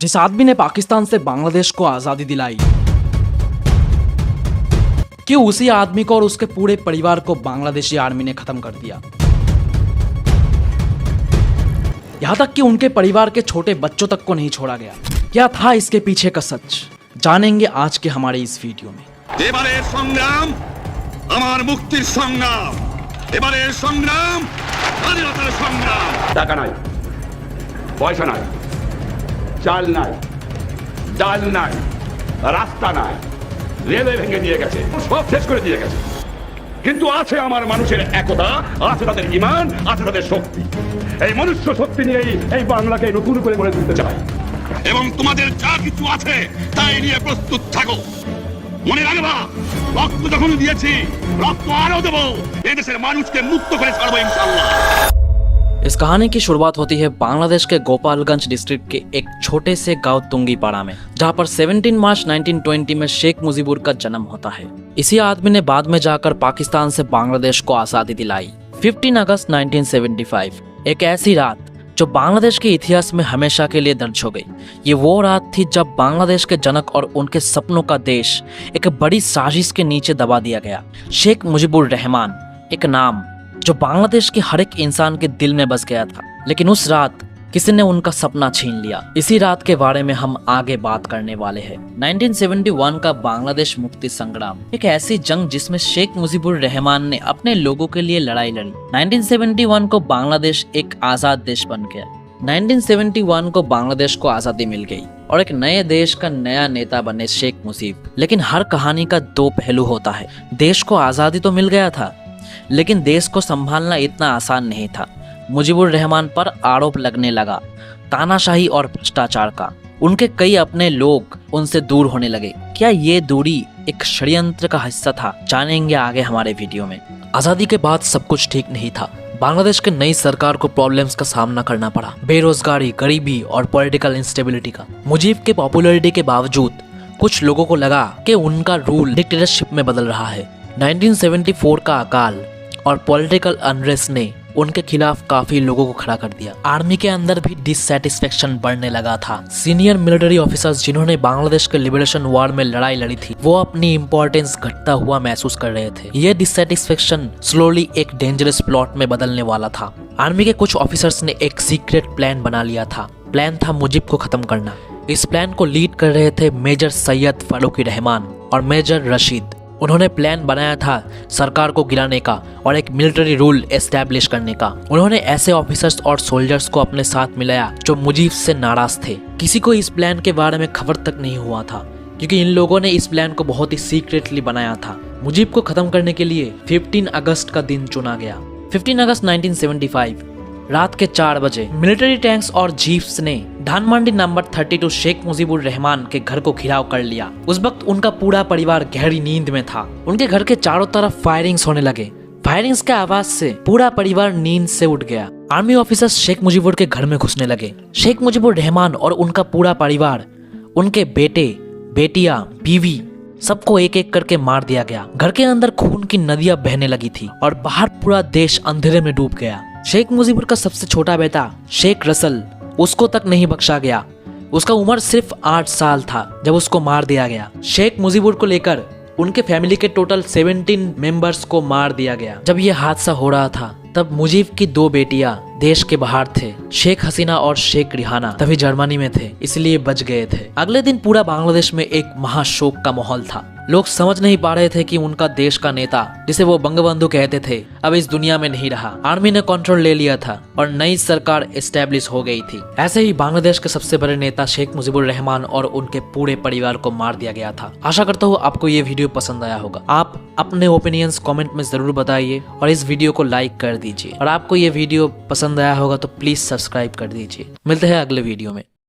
जिस आदमी ने पाकिस्तान से बांग्लादेश को आजादी दिलाई, क्यों उसी आदमी को और उसके पूरे परिवार को बांग्लादेशी आर्मी ने खत्म कर दिया, यहां तक कि उनके परिवार के छोटे बच्चों तक को नहीं छोड़ा गया। क्या था इसके पीछे का सच, जानेंगे आज के हमारे इस वीडियो में। এবারের সংগ্রাম আমার মুক্তির সংগ্রাম, এবারের সংগ্রাম স্বাধীনতার সংগ্রাম। টাকা নাই, পয়সা নাই, চাল নাই, ডাল নাই, রাস্তা নাই, রেলওয়ে ভেঙে দিয়ে গেছে, সব শেষ করে দিয়ে গেছে। কিন্তু আছে আমার মানুষের একতা, আছে তাদের ঈমান, আছে তাদের শক্তি। এই মনুষ্য শক্তি নিয়েই এই বাংলাকে নতুন করে গড়ে তুলতে চাই এবং তোমাদের যা কিছু আছে তাই নিয়ে প্রস্তুত থাকো। মনে রাখবা, রক্ত যখন দিয়েছি রক্ত আরো দেব, এই দেশের মানুষকে মুক্ত করে ছাড়বো ইনশাআল্লাহ। इस कहानी की शुरुआत होती है बांग्लादेश के गोपालगंज डिस्ट्रिक्ट के एक छोटे से गांव तुंगीपाड़ा में, जहां पर 17 मार्च 1920 में शेख मुजीबुर का जन्म होता है। इसी आदमी ने बाद में जाकर पाकिस्तान से बांग्लादेश को आजादी दिलाई। 15 अगस्त 1975, एक ऐसी रात जो बांग्लादेश के इतिहास में हमेशा के लिए दर्ज हो गई। ये वो रात थी जब बांग्लादेश के जनक और उनके सपनों का देश एक बड़ी साजिश के नीचे दबा दिया गया। शेख मुजीबुर रहमान, एक नाम जो बांग्लादेश के हर एक इंसान के दिल में बस गया था, लेकिन उस रात किसी ने उनका सपना छीन लिया। इसी रात के बारे में हम आगे बात करने वाले हैं। 1971 का बांग्लादेश मुक्ति संग्राम, एक ऐसी जंग जिसमें शेख मुजीबुर रहमान ने अपने लोगों के लिए लड़ाई लड़ी। 1971 को बांग्लादेश एक आजाद देश बन गया। 1971 को बांग्लादेश को आजादी मिल गई और एक नए देश का नया नेता बने शेख मुजीब। लेकिन हर कहानी का दो पहलू होता है। देश को आजादी तो मिल गया था, लेकिन देश को संभालना इतना आसान नहीं था। मुजीबुर रहमान पर आरोप लगने लगा, तानाशाही और भ्रष्टाचार का। उनके कई अपने लोग उनसे दूर होने लगे। क्या ये दूरी एक षड्यंत्र का हिस्सा था, जानेंगे आगे हमारे वीडियो में। आजादी के बाद सब कुछ ठीक नहीं था। बांग्लादेश के नई सरकार को प्रॉब्लम्स का सामना करना पड़ा, बेरोजगारी, गरीबी और पॉलिटिकल इंस्टेबिलिटी का। मुजीब के पॉपुलैरिटी के बावजूद कुछ लोगों को लगा कि उनका रूल डिक्टेटरशिप में बदल रहा है। 1974 का अकाल और पॉलिटिकल अनरेस्ट ने उनके खिलाफ काफी लोगों को खड़ा कर दिया। आर्मी के अंदर भी डिससैटिस्फैक्शन बढ़ने लगा था। सीनियर मिलिट्री ऑफिसर्स जिन्होंने बांग्लादेश के लिबरेशन वॉर में लड़ाई लड़ी थी, वो अपनी इंपॉर्टेंस घटता हुआ महसूस कर रहे थे। यह डिससैटिस्फैक्शन स्लोली एक डेंजरस प्लॉट में बदलने वाला था। आर्मी के कुछ ऑफिसर्स ने एक सीक्रेट प्लान बना लिया था। प्लान था मुजीब को खत्म करना। इस प्लान को लीड कर रहे थे मेजर सैयद फारूकी रहमान और मेजर रशीद। उन्होंने प्लान बनाया था सरकार को गिराने का और एक मिलिट्री रूल एस्टैब्लिश करने का। उन्होंने ऐसे ऑफिसर्स और सोल्जर्स को अपने साथ मिलाया जो मुजीब से नाराज थे। किसी को इस प्लान के बारे में खबर तक नहीं हुआ था, क्योंकि इन लोगों ने इस प्लान को बहुत ही सीक्रेटली बनाया था। मुजीब को खत्म करने के लिए 15 अगस्त का दिन चुना गया। 15 अगस्त 1975 रात के 4 बजे मिलिट्री टैंक्स और जीप्स ने धानमंडी नंबर 32 शेख मुजीबुर रहमान के घर को घिराव कर लिया। उस वक्त उनका पूरा परिवार गहरी नींद में था। उनके घर के चारों तरफ फायरिंग्स होने लगे। फायरिंग्स के आवाज से पूरा परिवार नींद से उठ गया। आर्मी ऑफिसर्स शेख मुजीबुर के घर में घुसने लगे। शेख मुजीबुर रहमान और उनका पूरा परिवार, उनके बेटे, बेटियां, बीवी, सबको एक एक करके मार दिया गया। घर के अंदर खून की नदियां बहने लगी थी और बाहर पूरा देश अंधेरे में डूब गया। शेख मुजीबुर का सबसे छोटा बेटा शेख रसल, उसको तक नहीं बख्शा गया। उसका उम्र सिर्फ 8 साल था जब उसको मार दिया गया। शेख मुजीबुर को लेकर उनके फैमिली के टोटल 17 मेंबर्स को मार दिया गया। जब यह हादसा हो रहा था तब मुजीब की 2 बेटियां देश के बाहर थे। शेख हसीना और शेख रिहाना तभी जर्मनी में थे, इसलिए बच गए थे। अगले दिन पूरा बांग्लादेश में एक महाशोक का माहौल था। लोग समझ नहीं पा रहे थे कि उनका देश का नेता, जिसे वो बंगबंधु कहते थे, अब इस दुनिया में नहीं रहा। आर्मी ने कंट्रोल ले लिया था और नई सरकार एस्टैब्लिश हो गई थी। ऐसे ही बांग्लादेश के सबसे बड़े नेता शेख मुजीबुर रहमान और उनके पूरे परिवार को मार दिया गया था। आशा करता हूँ आपको ये वीडियो पसंद आया होगा। आप अपने ओपिनियंस कमेंट में जरूर बताइए और इस वीडियो को लाइक कर दीजिए। और आपको ये वीडियो पसंद आया होगा तो प्लीज सब्सक्राइब कर दीजिए। मिलते हैं अगले वीडियो में।